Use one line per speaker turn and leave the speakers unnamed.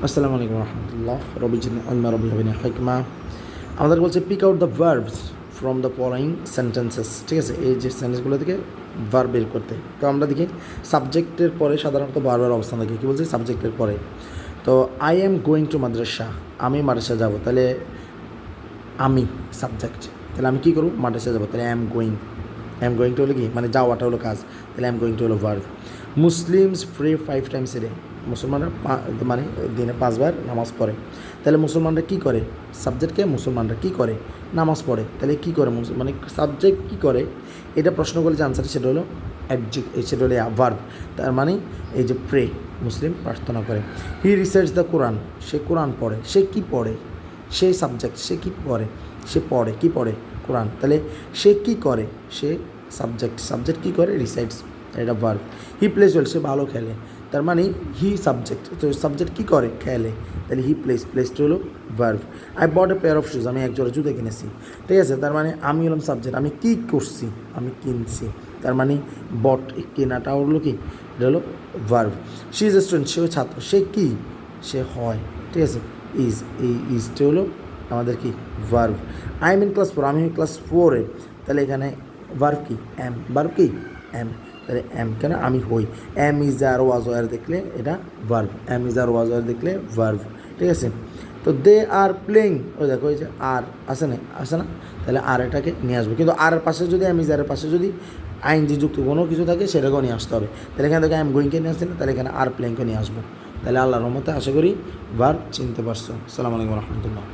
আসসালামু আলাইকুম রহমতুল্লাহ রবিজিন আলমা রবিন হিকমা আমাদের বলছে pick out the verbs from the following sentences. ঠিক আছে, এই যে সেন্টেন্সগুলো থেকে ভার্ব বের করতে। তো আমরা দেখি সাবজেক্টের পরে সাধারণত ভার্বের অবস্থান দেখি। কী বলছি? সাবজেক্টের পরে। তো আই এম গোয়িং টু মাদ্রাসা, আমি মাদ্রাসা যাব, তাহলে আমি সাবজেক্ট, তাহলে আমি কী করবো? মাদ্রাসা যাব, তাহলে আই এম গোয়িংটা হলো কি, মানে যাওয়াটা হলো কাজ, তাহলে আই এম গোয়িংটা হলো verb. Muslims pray 5 times a day, মুসলমানরা মানে দিনে 5 বার নামাজ পড়ে, তাহলে মুসলমানরা কী করে? সাবজেক্টকে মুসলমানরা কী করে? নামাজ পড়ে, তাহলে কী করে মানে সাবজেক্ট কী করে, এটা প্রশ্ন করলে যে আনসার সেটা হলো সেটা হলো ভার্ব। তার মানে এই যে প্রে, মুসলিম প্রার্থনা করে। হি রিসার্চ দ্য কোরআন, সে কোরআন পড়ে। সে কী পড়ে? সেই সাবজেক্ট, সে কী পড়ে? সে পড়ে, কী পড়ে? কোরআন। তাহলে সে কী করে? সে সাবজেক্ট কী করে? রিসাইডস, এটা ভার্ব। হি প্লেস ওয়েল, সে ভালো খেলে, তার মানে হি সাবজেক্ট, তো সাবজেক্ট কী করে? খেলে, তাহলে হি প্লেসটা হলো verb. I bought a pair of shoes, আমি এক জোড়া জুতো কিনেছি। ঠিক আছে, তার মানে আমি হলাম সাবজেক্ট, আমি কী করছি? আমি কিনছি, তার মানে বট, কেনাটা হলো কি, এটা হলো verb. She is a student, সেও ছাত্র। সে কী? সে হয়। ঠিক আছে, এই ইজটা হলো আমাদের কি, verb. I am in class 4, আমি ক্লাস 4-এ, তাহলে এখানে ভার্ব কি? এম, ভার্ব কি? এম, তাহলে এম কেন? আমি হই। Am is are was were দেখলে এটা verb, am is are was were দেখলে ভার্ব। ঠিক আছে, তো দে আর প্লেইং, ওই দেখো ওই যে আর আসে না, তাহলে আর এটাকে নিয়ে আসবো, কিন্তু আর পাশে যদি এম ইজ আর পাশে যদি আইনজি যুক্ত কোনো কিছু থাকে সেটাকেও নিয়ে আসতে হবে। তাহলে এখানে থেকে এম গোয়িংকে নিয়ে আসতে না, তাহলে এখানে আর প্লেইংকে নিয়ে আসবো। তাহলে আল্লাহর রহমতে আশা করি ভার্ব চিনতে পারছো। আসসালামু আলাইকুম রহমতুল্লাহ।